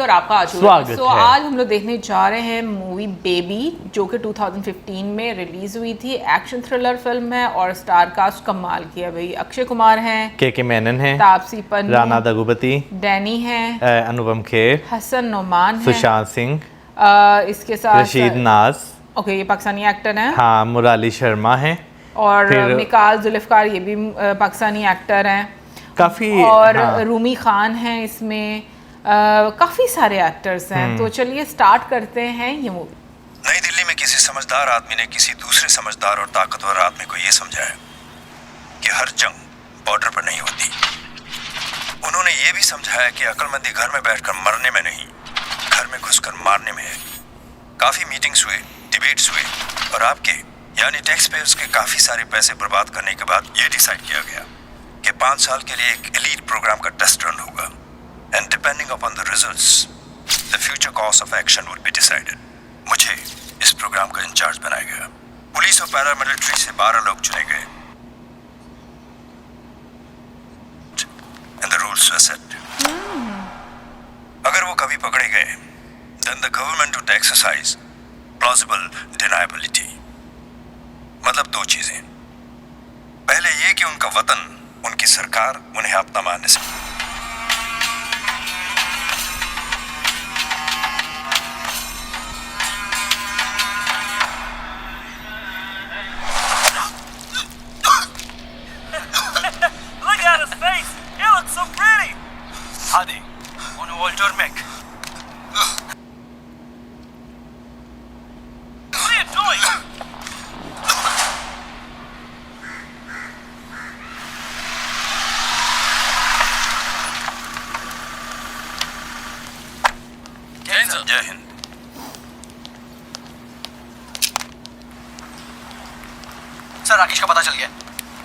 और आपका स्वागत है। आज हम लोग देखने जा रहे हैं मूवी बेबी, जो कि 2015 में रिलीज हुई थी। एक्शन थ्रिलर फिल्म है और स्टार कास्ट कमाल की है भाई। अक्षय कुमार हैं, के मेनन है, तापसी पन्नू, राना दगुपति, डैनी है, अनुपम खेर, हसन नोमान है, सुशांत सिंह, इसके साथ रशीद नाज, ओके ये पाकिस्तानी एक्टर हैं, हाँ मुराली शर्मा है, और फिर मिकाल जुल्फकार ये भी पाकिस्तानी एक्टर हैं काफी, और हाँ। रूमी खान है इसमें। काफी सारे एक्टर्स हैं। तो चलिए स्टार्ट करते हैं ये मूवी। नई दिल्ली में किसी समझदार आदमी ने किसी दूसरे समझदार और ताकतवर आदमी को यह समझाया कि हर जंग बॉर्डर पर नहीं होती। उन्होंने ये भी समझाया कि अक्लमंदी घर में बैठकर मरने में नहीं, घर में घुसकर मारने में है। काफी मीटिंग्स हुए, डिबेट्स हुए और आपके यानी टैक्स पेयर्स के काफी सारे पैसे बर्बाद करने के बाद ये डिसाइड किया गया कि 5 साल के लिए एक एलीट प्रोग्राम का टेस्ट रन होगा and depending upon the results the future course of action would be decided. मुझे इस प्रोग्राम का इंचार्ज बनाया गया। पुलिस और पैरामिलिट्री से 12 लोग चुने गए and the rules were set. अगर वो कभी पकड़े गए then the government would exercise plausible deniability. मतलब 2 चीजें, पहले ये कि उनका वतन, उनकी सरकार उन्हें अपना मानने से Look at his face! He looks so pretty! Hadi, onu öldürmek. What are you doing? जय हिंद। सर राकेश का पता चल गया।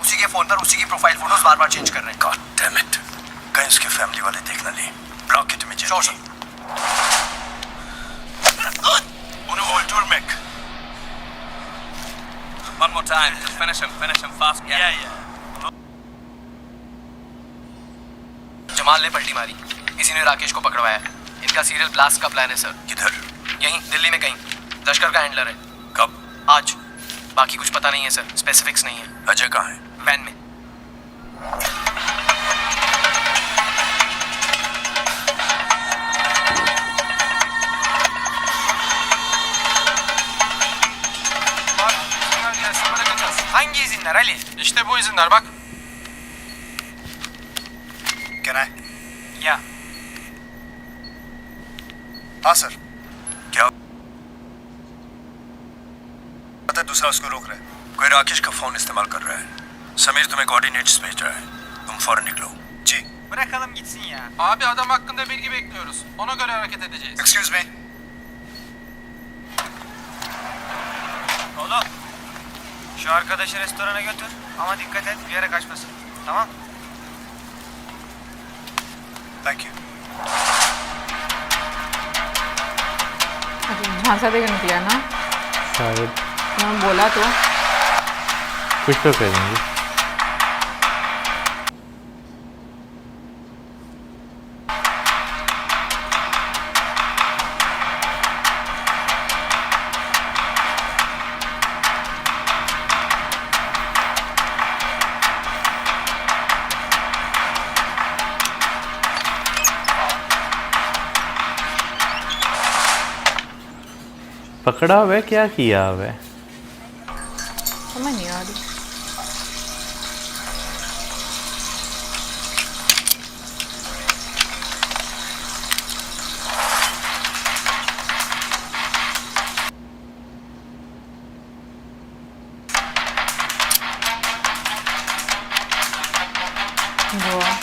उसी के फोन पर उसी की प्रोफाइल फोटोज बार बार चेंज कर रहे हैं। God damn it! कहीं उसके फैमिली वाले देख ना ले। Block it immediately. Sure, sir. उन्हें öldürmek। One more time. Just finish him fast. Yeah. Jamal ने पलटी मारी, इसी ने राकेश को पकड़वाया। इनका सीरियल ब्लास्ट का प्लान है सर। किधर? यहीं दिल्ली में कहीं। लश्कर का हैंडलर है। कब? आज। बाकी कुछ पता नहीं है सर, स्पेसिफिक्स नहीं है। अजय कहाँ है? वैन में। Hangi izinler Ali? İşte bu izinler bak. Can I? Ya. हाँ सर। क्या पता है दूसरा उसको रोक रहा है। कोई राकेश का फोन इस्तेमाल कर रहा है। समीर तुम्हें कोऑर्डिनेट्स भेज रहा है, तुम फौरन निकलो। जी। Bırakalım gitsin ya. Abi adam hakkında bilgi bekliyoruz. Ona göre hareket edeceğiz. Excuse me. Oğlum. Şu arkadaşı restorana götür. Ama dikkat et bir yere kaçmasın. Tamam? Thank you. झांसा देकर निकला ना शायद उन्होंने बोला तो। कुछ तो करेंगे। पकड़ा हुआ है, क्या किया हुआ है? समझ नहीं आ रही। वाह।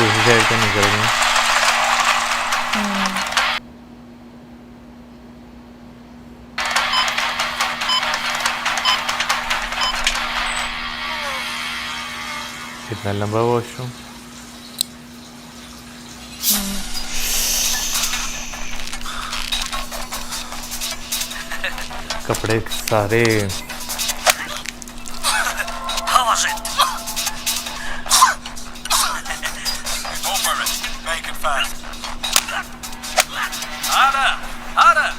दूसरी साइड से निकल गए। कितना लंबा वॉशरूम। कपड़े सारे How was it? Go for it. Make it fast. Harder! Harder!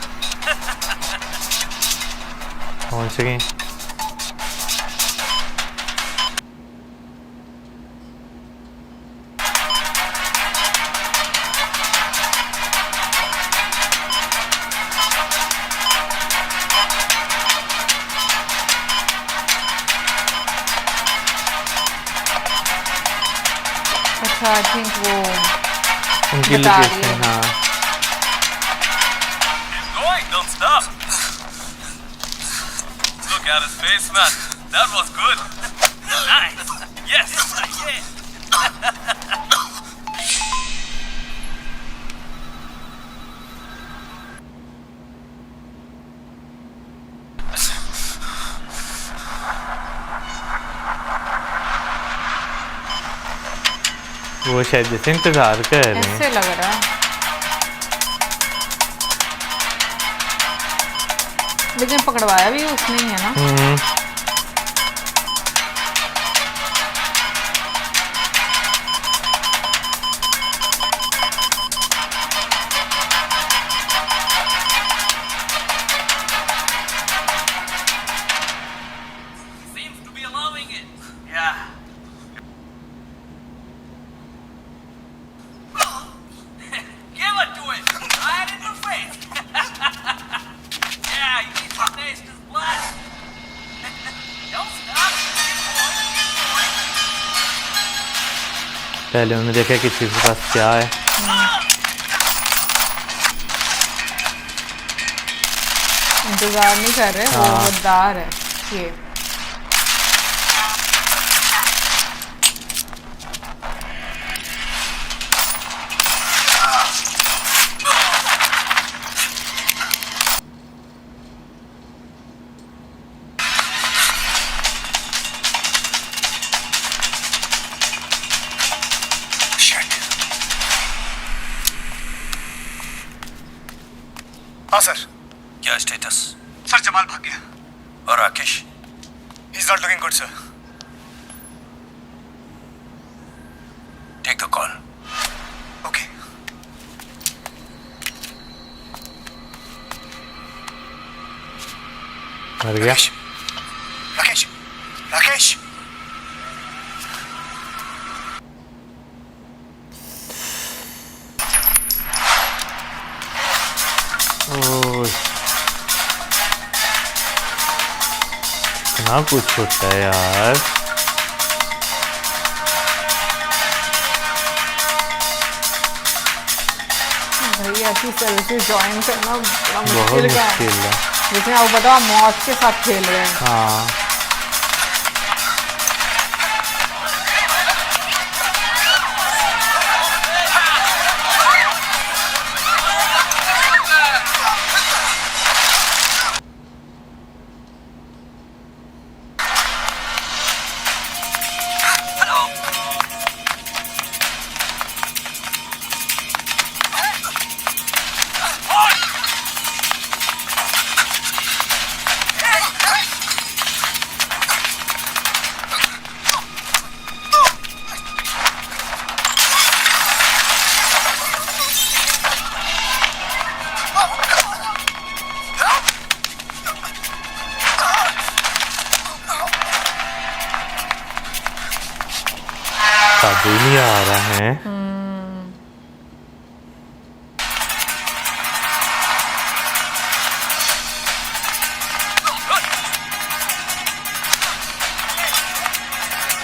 पहुंच गए। अच्छा आई थिंक वो उनकी बता रही लोकेशन। है। हाँ Keep going, don't stop. Look at his face, man. That was good. Nice. Yes. Yeah. वो शायद जैसे इंतजार कर रहे हैं। ऐसे लग रहा है, लेकिन पकड़वाया भी उसने ही है ना। Seems to be allowing it. Yeah. Give it to him. Right in the face. Yeah, you need to taste his blood. Don't stop. Keep going. Keep going. पहले उन्होंने देखा कि किसी के पास क्या है। इंतजार नहीं कर रहे, वो हाँ। गद्दार है ये। Shit. हाँ सर। क्या स्टेटस? सर जमाल भाग गया। और Rakesh? He's not looking good, sir. Take the call. Okay. मर गया। राकेश, राकेश, राकेश। ओह, इतना कुछ होता है यार। भाई ऐसी सर्विसेज ज्वाइन करना बड़ा बहुत मुश्किल का है, मुश्किल है। जिसमें आपको पता मौत के साथ खेल रहे हैं। हाँ काबू नहीं आ रहा है।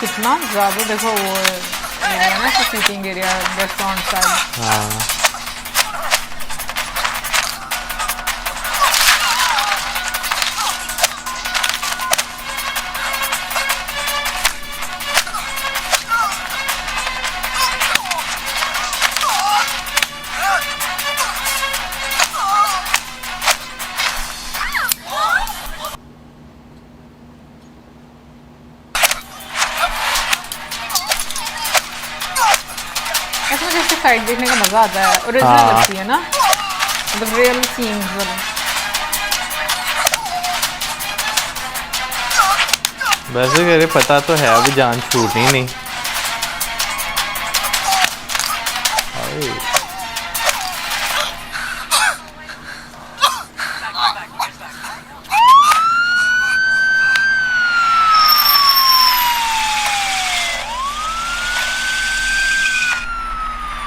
कितना ज़्यादा देखो वो एरिया ना, सीटिंग एरिया रेस्टोरेंट स्टाइल। हाँ ऐसे मुझे इसकी फाइट देखने का मजा आता है, ओरिजिनल हाँ। लगती है ना, मतलब रियल सीन्स वाली। वैसे कह रहे पता तो है अभी जान छूटनी नहीं। हाय।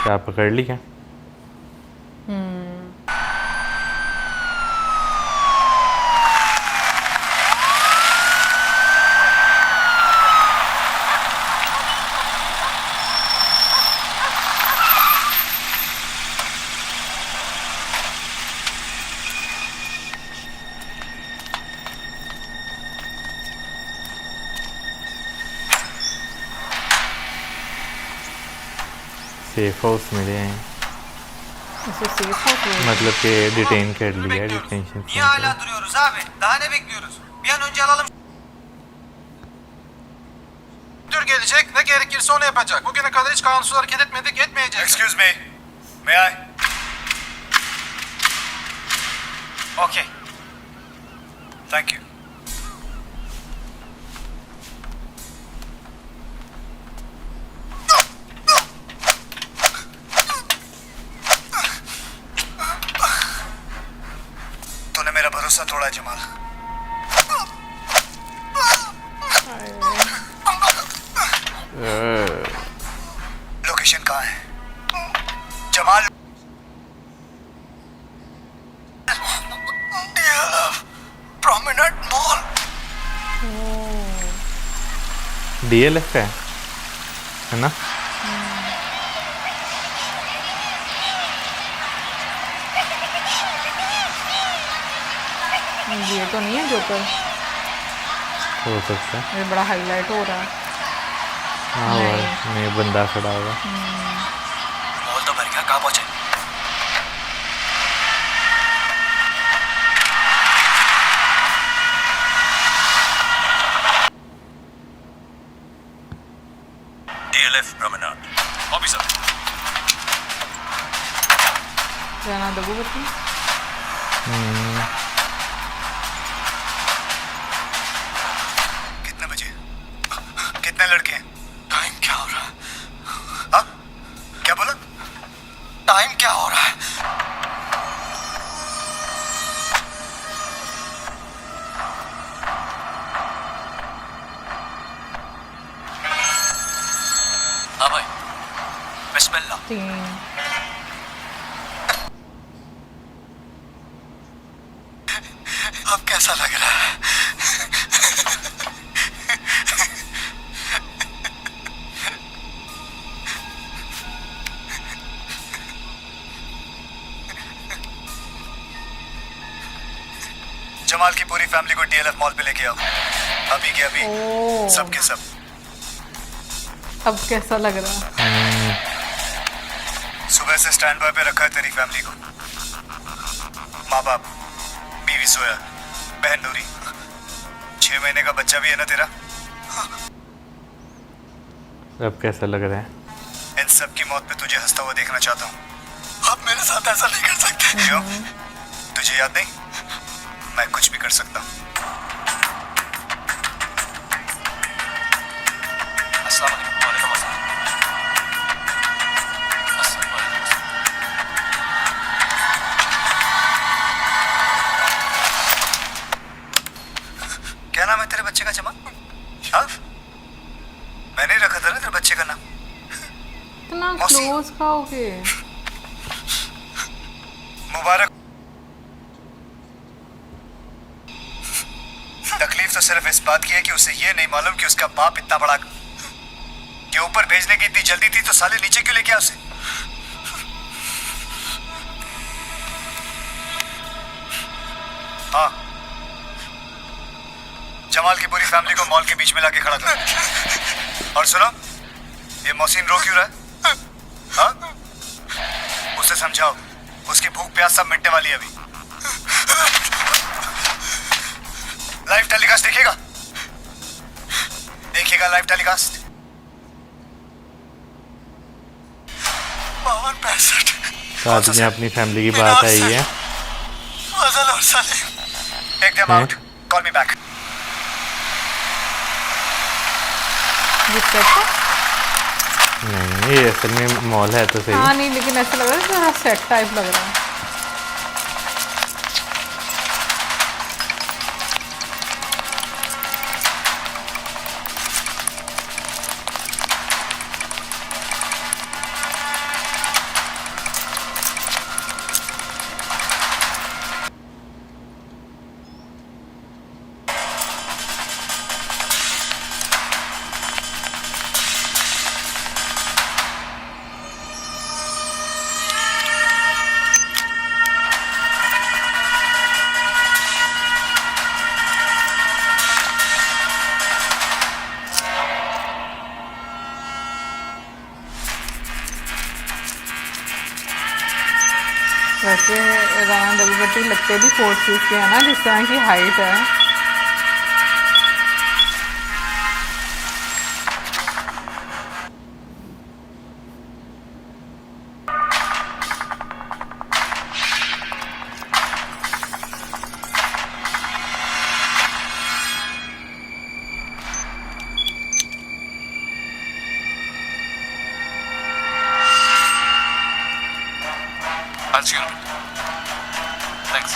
क्या पकड़ लिया? सेफ हाउस मिले हैं, इसे सेफ हाउस में मतलब कि डिटेन कर लिया detention Niye hala duruyoruz abi? Daha ne bekliyoruz? Bir an önce alalım. Müdür gelecek, ne gerekirse onu yapacak. Bugüne kadar hiç kanunsuz hareket etmedik, etmeyeceğiz. Excuse me. May I? Okay. Thank you. तूने मेरा भरोसा तोड़ा Jamal. Location कहाँ है? Jamal promenade mall. DLF का है ना? ये तो नहीं है जोकर, हो सकता है। ये बड़ा हाईलाइट हो रहा है। हाँ नहीं बंदा खड़ा हुआ। मॉल तो भर गया, कहाँ पहुंचे? DLF promenade. Officer, जाना दबू बच्ची। कितने बजे? कितने लड़के हैं? टाइम क्या हो रहा है? हाँ? क्या बोला? टाइम क्या हो रहा है? हाँ भाई, बिस्मिल्लाह। 3 अब कैसा लग रहा है? जमाल की पूरी फैमिली को DLF मॉल पे लेके आओ, अभी के अभी। ओह। सब के सब। अब कैसा लग रहा है? सुबह से स्टैंड बाय पे रखा है तेरी फैमिली को। माँ बाप, बीवी सोया, बहन नूरी, 6 महीने का बच्चा भी है ना तेरा। अब कैसा लग रहा है? इन सब की मौत पे तुझे हंसता हुआ देखना चाहता हूँ। आप मेरे साथ ऐसा नहीं कर सकते। क्यों? तुझे याद नहीं? मैं कुछ भी कर सकता हूँ। अस्सलाम वालेकुम। वालेकुम अस्सलाम। अस्सलाम वालेकुम। क्या नाम है तेरे बच्चे का जमाल? हाँ? मैंने ही रखा था ना तेरे बच्चे का नाम। इतना मौसी। क्लोज खाओगे? मुबारक। तकलीफ तो सिर्फ इस बात की है कि उसे ये नहीं मालूम कि उसका बाप इतना बड़ा के ऊपर भेजने की इतनी जल्दी थी तो साले नीचे क्यों लेके आया उसे? हाँ, जमाल की पूरी फैमिली को मॉल के बीच में लाके खड़ा कर। और सुनो, ये मोहसिन रो क्यों रहा है? हाँ? उसे समझाओ, उसकी भूख प्यास सब मिटने वाली है अभी। लाइव टेलीकास्ट देखेगा? देखेगा लाइव टेलीकास्ट? तो आदमी अपनी फैमिली की बात आई है। फजल और Salim, take them out, call me back. ये सेट है? नहीं, ये असल में मॉल है तो सही। हाँ नहीं, लेकिन ऐसा लग रहा है थोड़ा सेट टाइप लग रहा है। वैसे राना दग्गुबाती लगते भी 4 फीट के है ना, जिस तरह की हाइट है। I'll see you in a bit. Thanks.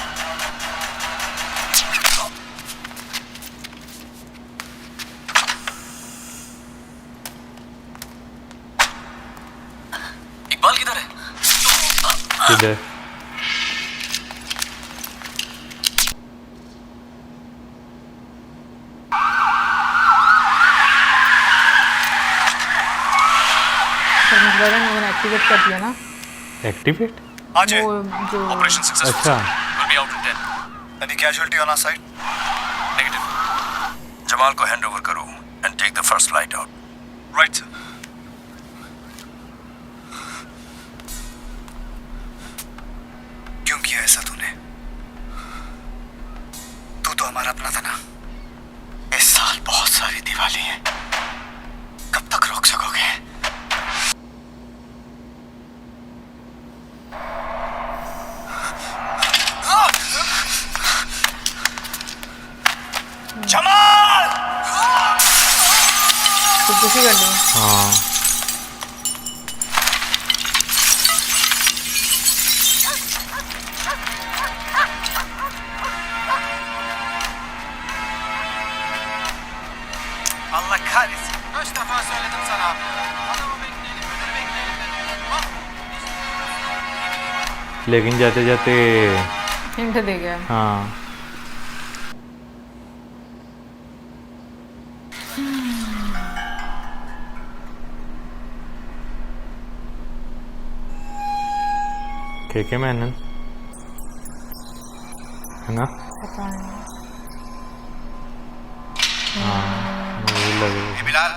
Iqbal किधर है? किधर? मैंने एक्टिवेट कर दिया ना। एक्टिवेट? अजय, वो जो ऑपरेशन सक्सेसफुल। अच्छा, We'll be out in 10. Any casualty on our side? Negative. Jamal को हैंड ओवर करो and take the first flight out. Right sir. क्यों किया ऐसा तूने? तू तो हमारा अपना था ना। इस साल बहुत सारी दिवाली है, कब तक रोक सकोगे? जमाल! खुदकुशी कर ली। हाँ। Allah kahretsin. Kaç defa söyledim sana abi. Adamı bekleyelim, müdürü bekleyelim dedim. Bak. लेकिन जाते जाते हिंट दे गया। हाँ, के मैनन है ना? पता नहीं। मुझे लग रहा है। बिलाल,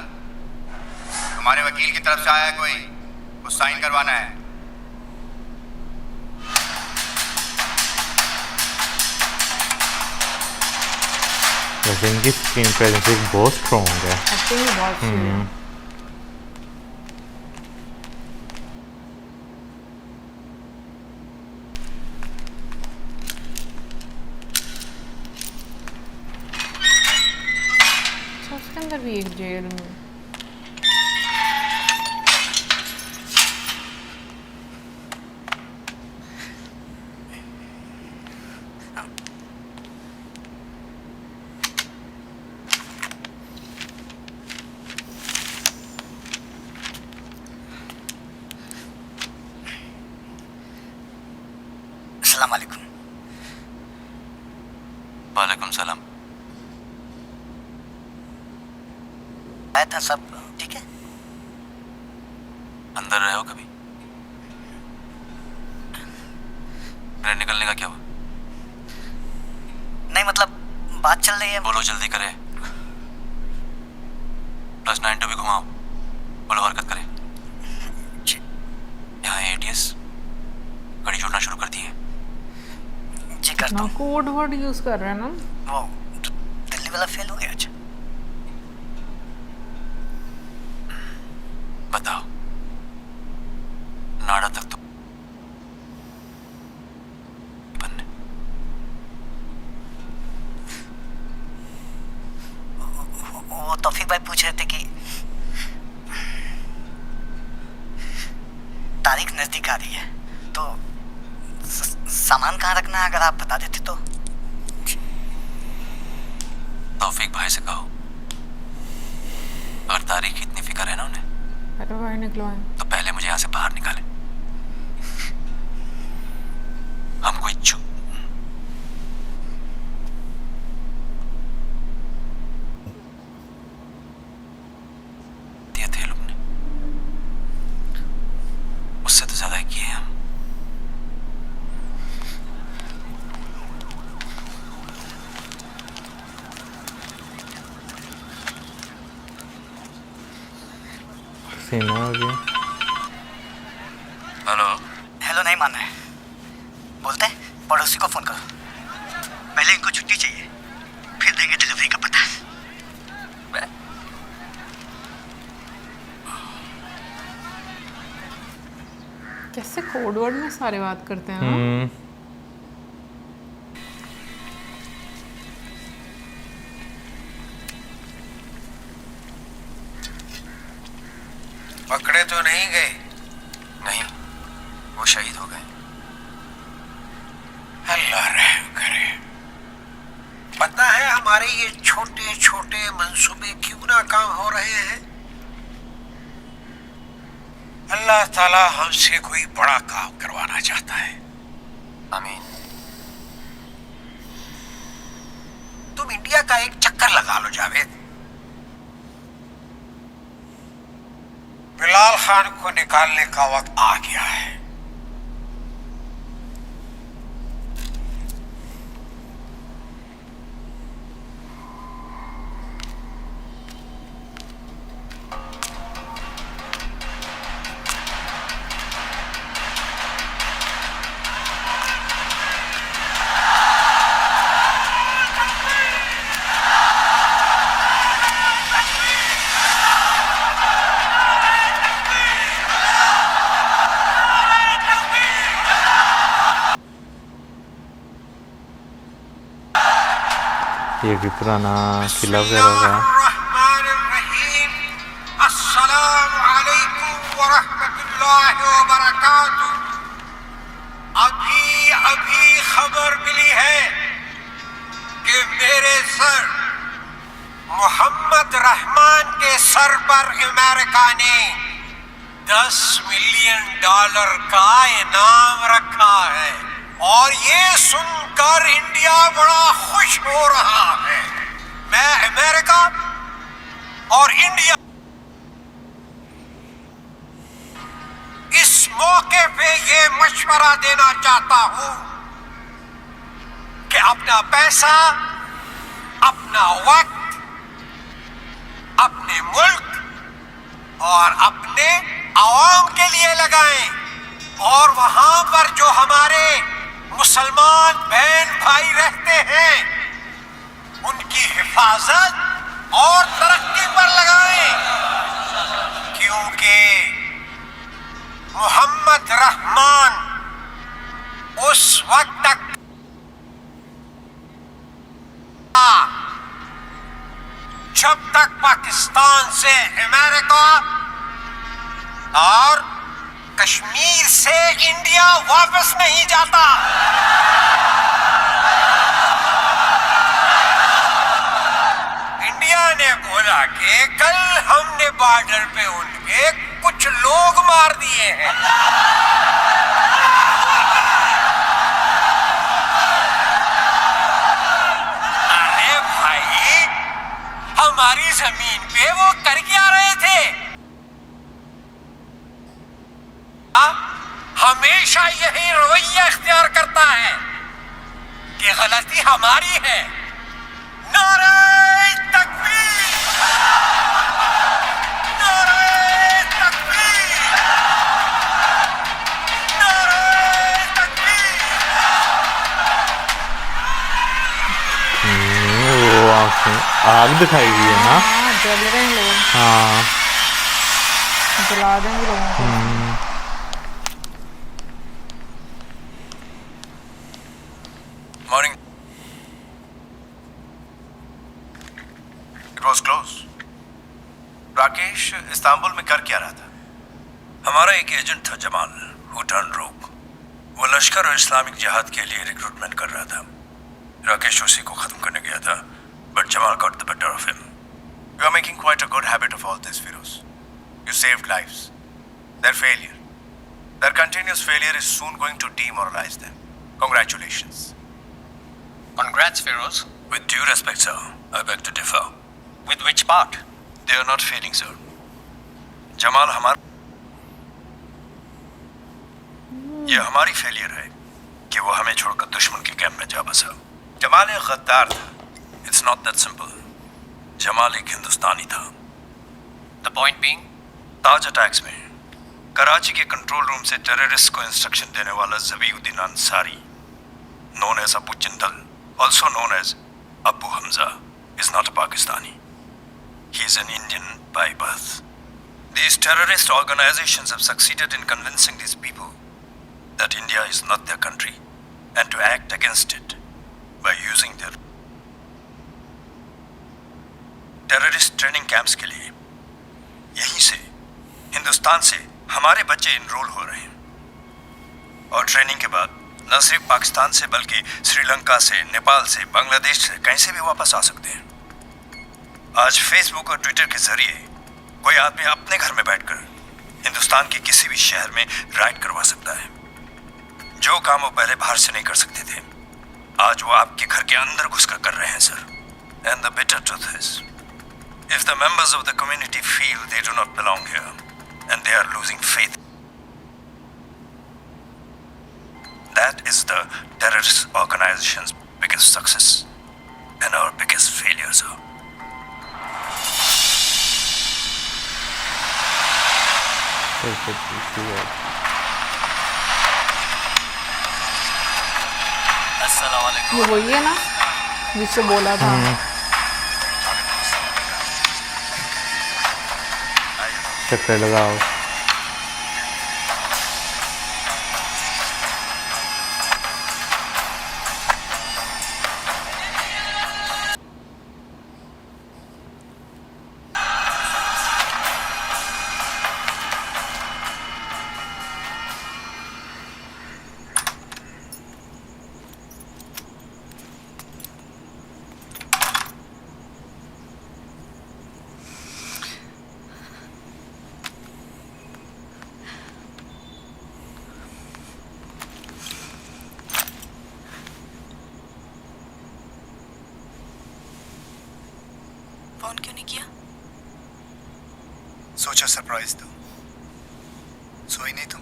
हमारे वकील की तरफ से आया है कोई, कुछ साइन करवाना है। वैसे इनकी स्क्रीन प्रेजेंस बहुत स्ट्रॉन्ग है। एक्टिंग भी बहुत अच्छी है। अच्छा, उसके अंदर भी एक जेल में अस्सलाम वालेकुम। वालेकुम सलाम। आया था सब ठीक है? अंदर रहे हो कभी? मेरे निकलने का क्या हुआ? नहीं मतलब बात चल रही है। बोलो जल्दी करे। +92 भी घुमाओ। बोलो हरकत करे। जी। यहाँ ATS गाड़ी छोड़ना शुरू कर दी है। जी करता ना हूँ। कोड वर्ड यूज कर रहे हैं ना। वो दिल्ली वाला फेल हो गया आज। बताओ, नाड़ा तक तो तारीख नजदीक आ रही है, तो सामान कहाँ रखना है अगर आप बता देते तो। तौफीक भाई से कहो, और तारीख की इतनी फिक्र है ना उन्हें, अरे भाई निकलवाएं। तो पहले मुझे यहाँ से बाहर निकाले। हम कोई दिए थे लोग ने, उससे तो ज्यादा किए हम। सीना हो गया। हेलो। हेलो नहीं मान रहे, बोलते हैं पड़ोसी को फोन करो, पहले इनको छुट्टी चाहिए, फिर देंगे डिलीवरी का पता। कैसे कोड वर्ड में सारे बात करते हैं हाँ? पकड़े तो नहीं गए? नहीं, वो शहीद हो गए। अल्लाह रहम करे। पता है हमारे ये छोटे छोटे मंसूबे क्यों नाकाम हो रहे हैं? अल्लाह ताला हमसे कोई बड़ा काम करवाना चाहता है। आमीन। तुम इंडिया का एक चक्कर लगा लो जावेद। बिलाल खान को निकालने का वक्त आ गया है। ये भी पुराना किला वगैरह होगा। अभी अभी खबर मिली है कि मेरे सर मोहम्मद रहमान के सर पर अमेरिका ने $10 मिलियन का इनाम रखा है, और ये सुनकर इंडिया बड़ा खुश हो रहा है। मैं अमेरिका और इंडिया इस मौके पे ये मशवरा देना चाहता हूं कि अपना पैसा, अपना वक्त अपने मुल्क और अपने आवाम के लिए लगाएं, और वहां पर जो हमारे मुसलमान बहन भाई रहते हैं उनकी हिफाजत और तरक्की पर लगाएं, क्योंकि मोहम्मद रहमान उस वक्त तक जब तक पाकिस्तान से अमेरिका और कश्मीर से इंडिया वापस नहीं जाता। इंडिया ने बोला कि कल हमने बॉर्डर पे उनके कुछ लोग मार दिए हैं। अरे भाई, हमारी जमीन पे वो कर क्या रहे थे? हमेशा यही रवैया इख्तियार करता है कि गलती हमारी है। नारे तकबीर, नारे तकबीर, नारे तकबीर। वो आग दिखाई गई है ना। हाँ जल रहे हैं लोग। हाँ जला देंगे लोगों को। Morning. It was close. Rakesh Istanbul में कर क्या रहा था? हमारा एक एजेंट था जमाल, हु टर्न रोग। वो लश्कर और इस्लामिक जिहाद के लिए रिक्रूटमेंट कर रहा था। राकेश उसी को खत्म करने गया था, but Jamal got the better of him. You are making quite a good habit of all this, Firoz. You saved lives. Their continuous failure is soon going to demoralize them. Congratulations. Congrats, Feroz. With due respect, sir, I beg to differ. With which part? They are not failing, sir. Jamal ये हमारी failure है कि वो हमें छोड़कर दुश्मन के camp में जा बसा। जमाल एक गद्दार था। It's not that simple. Jamal एक हिंदुस्तानी था। The point being? Taj attacks में कराची के कंट्रोल रूम से टेररिस्ट को इंस्ट्रक्शन देने वाला ज़बीउद्दीन Ansari, known as Abu Jindal, also known as Abu Hamza, is not a Pakistani. He is an Indian by birth. These terrorist organizations have succeeded in convincing these people that India is not their country and to act against it by using their terrorist training camps के लिए यहीं से हिंदुस्तान से हमारे बच्चे enrol हो रहे हैं और ट्रेनिंग के बाद न सिर्फ पाकिस्तान से बल्कि श्रीलंका से, नेपाल से, बांग्लादेश से कहीं से भी वापस आ सकते हैं। आज फेसबुक और ट्विटर के जरिए कोई आदमी अपने घर में बैठकर हिंदुस्तान के किसी भी शहर में राइड करवा सकता है। जो काम वो पहले बाहर से नहीं कर सकते थे, आज वो आपके घर के अंदर घुसकर कर रहे हैं, sir. And the bitter truth is, if the members of the community feel they do not belong here and they are losing faith, that is the terrorist organization's biggest success and our biggest failure, sir. ये वही है ना जिससे बोला था। चक्कर लगाओ। Phone क्यों नहीं किया? सोचा सरप्राइज दो। सोई नहीं तुम?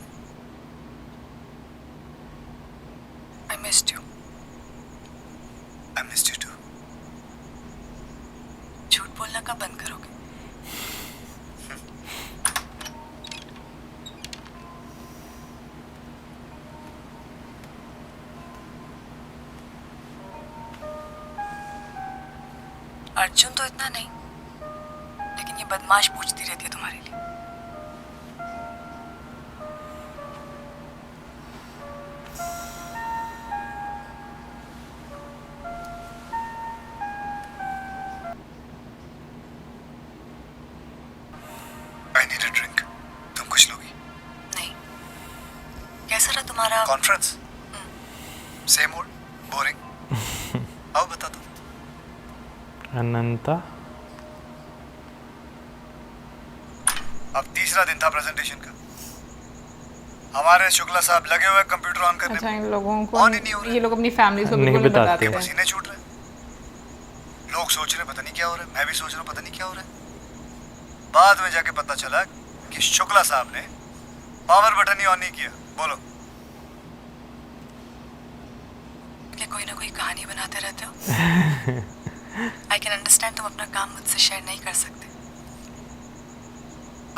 I missed you. I missed you too. झूठ बोलना कब बंद करोगे? अर्जुन तो इतना नहीं, लेकिन ये बदमाश पूछती रहती है तुम्हारे लिए। I need a drink. तुम कुछ लोगी? नहीं। कैसा रहा तुम्हारा कॉन्फ्रेंस? Same old, boring. आओ बता दो। अनंता अब तीसरा दिन था प्रेजेंटेशन का। हमारे शुक्ला साहब लगे हुए कंप्यूटर ऑन करने। अच्छा, इन लोगों को ऑन ही नहीं हो रहा। ये लोग अपनी फैमिली को नहीं बिल्कुल नहीं बताते। बताते। पसीने छूट रहे। लोग सोच रहे पता नहीं क्या हो रहा है, मैं भी सोच रहा हूँ पता नहीं क्या हो रहा है। बाद में जाके पता चला कि शुक्ला साहब ने पावर बटन ही ऑन नहीं किया। बोलो। क्या कोई ना कोई कहानी बनाते रहते हो? I can understand तुम अपना काम मुझसे शेयर नहीं कर सकते।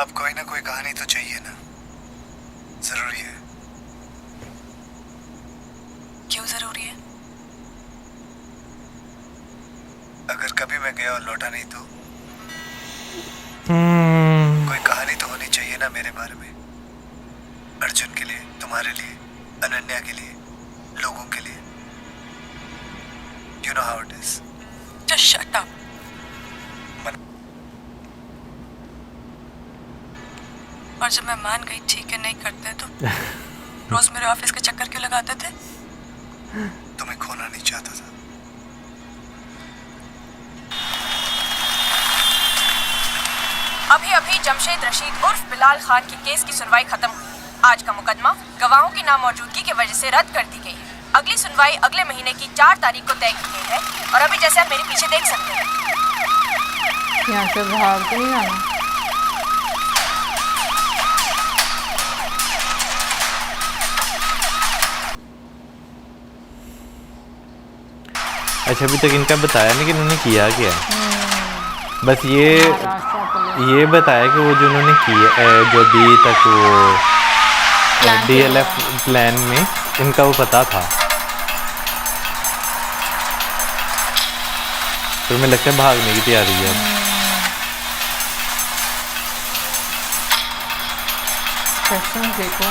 अब कोई ना कोई कहानी तो चाहिए ना, जरूरी है। क्यों जरूरी है? अगर कभी मैं गया और लौटा नहीं तो कोई कहानी तो होनी चाहिए ना मेरे बारे में। अर्जुन के लिए, तुम्हारे लिए, अनन्या के लिए, लोगों के लिए। You know how it is. Just shut up. और जब मैं मान गई ठीक है नहीं करते तो रोज मेरे ऑफिस के चक्कर क्यों लगाते थे? तुम्हें खोना नहीं चाहता था। अभी अभी जमशेद रशीद उर्फ बिलाल खान के केस की सुनवाई खत्म हुई। आज का मुकदमा गवाहों की नामौजूदगी की वजह से रद्द कर दी गई है। अगली सुनवाई अगले महीने की 4 तारीख को तय की गई है और अभी जैसे आप मेरे पीछे देख सकते हैं यहाँ से बाहर तो नहीं जाना। अच्छा अभी तक इनका बताया नहीं कि इन्होंने किया क्या है। बस ये बताया कि वो जो उन्होंने किया जो अभी तक वो DLF प्लान में इनका वो पता था। तो हमें लगता है भागने की तैयारी है। देखो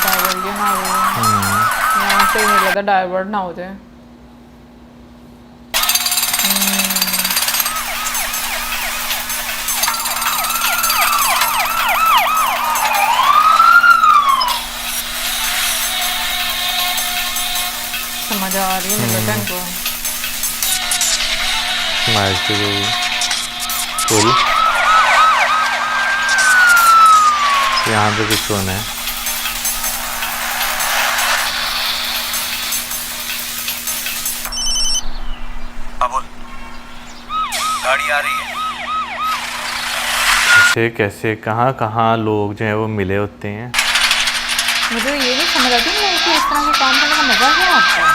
डाइवर्ट ना हो यहाँ से मुझे लगता डाइवर्ट ना हो जाए। समझ आ रही है मुझे इनको फुल यहाँ पे कुछ होना है। बोल, गाड़ी आ रही है। कैसे कैसे कहाँ कहाँ लोग जो है वो मिले होते हैं। मुझे ये नहीं समझ आती कि इस तरह के काम करने का मजा क्या आता है।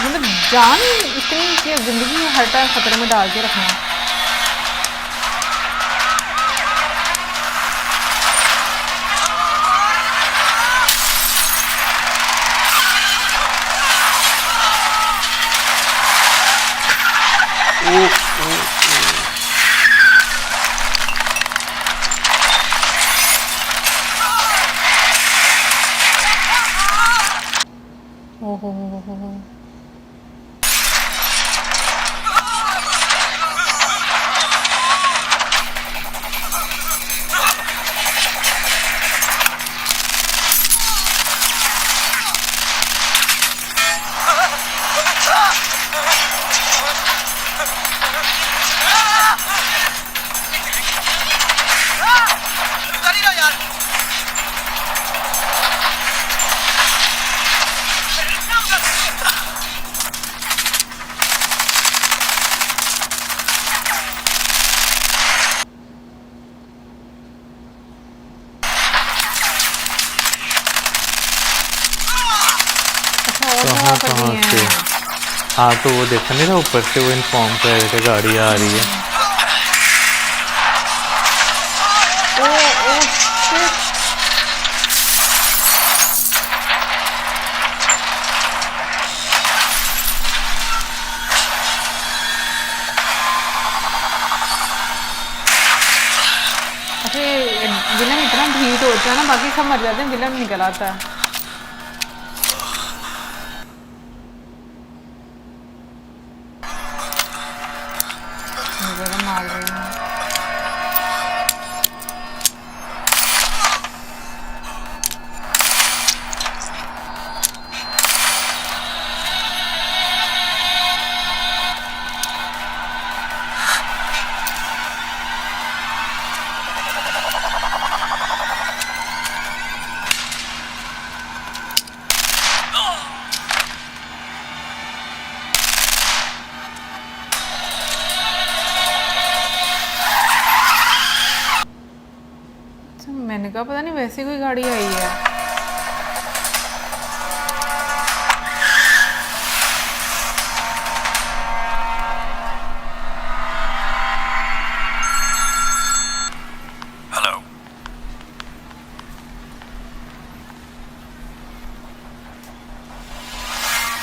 मतलब जान इतनी कि जिंदगी हर टाइम खतरे में डाल के रखना। ओहो कहाँ से। हाँ तो वो देखा नहीं था ऊपर से वो इन्फॉर्म कर रहे थे गाड़ी आ रही है। विलन इतना भीड़ होता है ना, बाकी सब मर जाते हैं, विलन निकल आता है। मार रही हूँ। मैंने कहा पता नहीं वैसी कोई गाड़ी आई है। हेलो।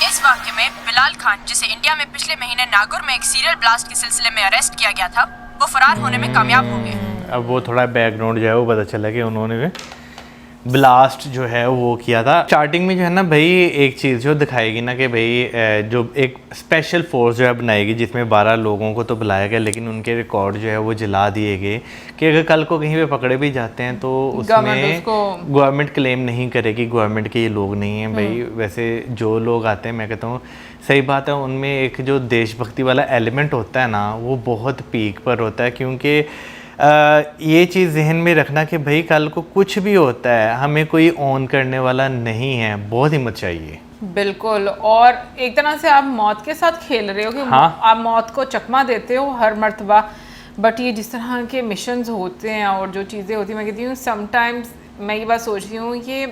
इस वाक्य में बिलाल खान, जिसे इंडिया में पिछले महीने नागौर में एक सीरियल ब्लास्ट के सिलसिले में अरेस्ट किया गया था, वो फरार होने में कामयाब हो गए। अब वो थोड़ा बैकग्राउंड जो है वो पता चला कि उन्होंने ब्लास्ट जो है वो किया था। स्टार्टिंग में जो है ना भाई एक चीज़ जो दिखाएगी ना कि भाई जो एक स्पेशल फोर्स जो है बनाएगी जिसमें 12 लोगों को तो बुलाया गया, लेकिन उनके रिकॉर्ड जो है वो जला दिए गए कि अगर कल को कहीं पे पकड़े भी जाते हैं तो उसमें गवर्नमेंट क्लेम नहीं करेगी गवर्नमेंट के ये लोग नहीं हैं भाई। वैसे जो लोग आते हैं मैं कहता हूँ सही बात है, उनमें एक जो देशभक्ति वाला एलिमेंट होता है ना वो बहुत पीक पर होता है, क्योंकि ये चीज़ जहन में रखना कि भाई कल को कुछ भी होता है हमें कोई ऑन करने वाला नहीं है, बहुत हिम्मत चाहिए। बिल्कुल, और एक तरह से आप मौत के साथ खेल रहे हो कि हाँ। आप मौत को चकमा देते हो हर मर्तबा, बट ये जिस तरह के मिशंस होते हैं और जो चीज़ें होती हैं, मैं कहती हूँ समटाइम्स मैं ये बात सोचती हूँ कि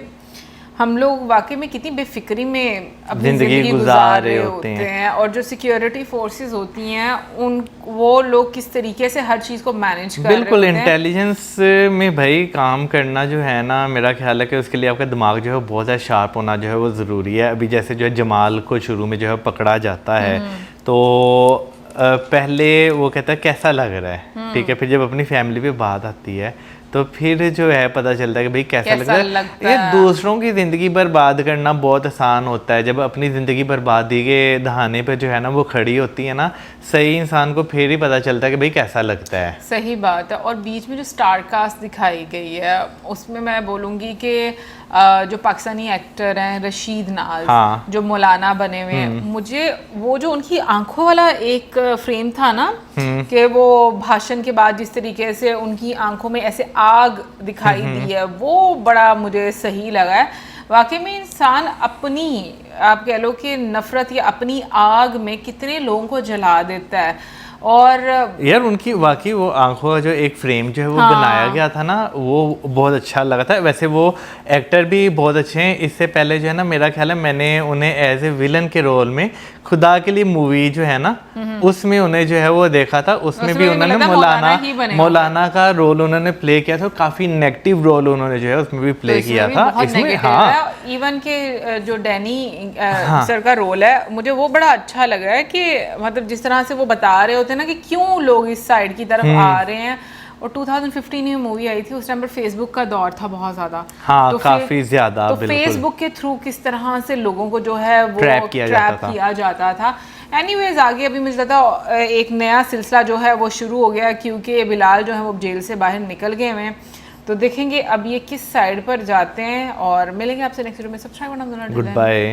हम लोग वाकई में कितनी बेफिक्री में अपनी ज़िंदगी गुजार रहे होते हैं, और जो सिक्योरिटी फोर्सेस होती हैं उन वो लोग किस तरीके से हर चीज़ को मैनेज कर रहे होते हैं। बिल्कुल, इंटेलिजेंस में भाई काम करना जो है ना, मेरा ख्याल है कि उसके लिए आपका दिमाग जो है बहुत ज़्यादा शार्प होना जो है वो ज़रूरी है। अभी जैसे जो है जमाल को शुरू में जो है पकड़ा जाता है तो पहले वो कहता है कैसा लग रहा है, ठीक है, फिर जब अपनी फैमिली पे बात आती है तो फिर जो है पता चलता है कि भाई कैसा लगता है। ये दूसरों की ज़िंदगी बर्बाद करना बहुत आसान होता है, जब अपनी ज़िंदगी बर्बादी के दहाने पे जो है ना वो खड़ी होती है ना, सही इंसान को फिर ही पता चलता है कि भाई कैसा लगता है। सही बात है। और बीच में जो स्टार कास्ट दिखाई गई है उसमें मैं बोलूँगी कि जो पाकिस्तानी एक्टर हैं रशीद नाज, हाँ। जो मौलाना बने हुए हैं, मुझे वो जो उनकी आंखों वाला एक फ्रेम था ना कि वो भाषण के बाद जिस तरीके से उनकी आंखों में ऐसे आग दिखाई दी है वो बड़ा मुझे सही लगा है। वाकई में इंसान अपनी आप कह लो कि नफरत या अपनी आग में कितने लोगों को जला देता है। और यार उनकी वाकई वो आंखों का जो एक फ्रेम जो है वो बनाया गया था ना वो बहुत अच्छा लगा था। वैसे वो एक्टर भी बहुत अच्छे हैं। इससे पहले जो है ना मेरा ख्याल है मैंने उन्हें एज ए विलन के रोल में खुदा के लिए मूवी जो है ना उसमें उन्हें जो है वो देखा था, उसमें भी उन्होंने मौलाना का रोल उन्होंने प्ले किया था। काफी नेगेटिव रोल उन्होंने जो है उसमें भी प्ले किया था। इसमें हाँ इवन के जो डैनी सर का रोल है मुझे वो बड़ा अच्छा लगा है कि मतलब जिस तरह से वो बता रहे होते हैं ना कि क्यों लोग इस साइड की तरफ आ रहे हैं। और 2015 में मूवी आई थी, उस टाइम पर फेसबुक का दौर था बहुत ज़्यादा। हाँ, तो काफ़ी ज़्यादा। तो फेसबुक के थ्रू किस तरह से लोगों को जो है वो ट्रैप किया जाता था। एनीवेज आगे अभी मुझे लगता है एक नया सिलसिला जो है वो शुरू हो गया, क्योंकि बिलाल जो है वो जेल से बाहर निकल गए हैं। तो देखेंगे अब ये किस साइड पर जाते हैं। और मिलेंगे आपसे नेक्स्ट वीडियो में। सब्सक्राइब करना, गुड बाय।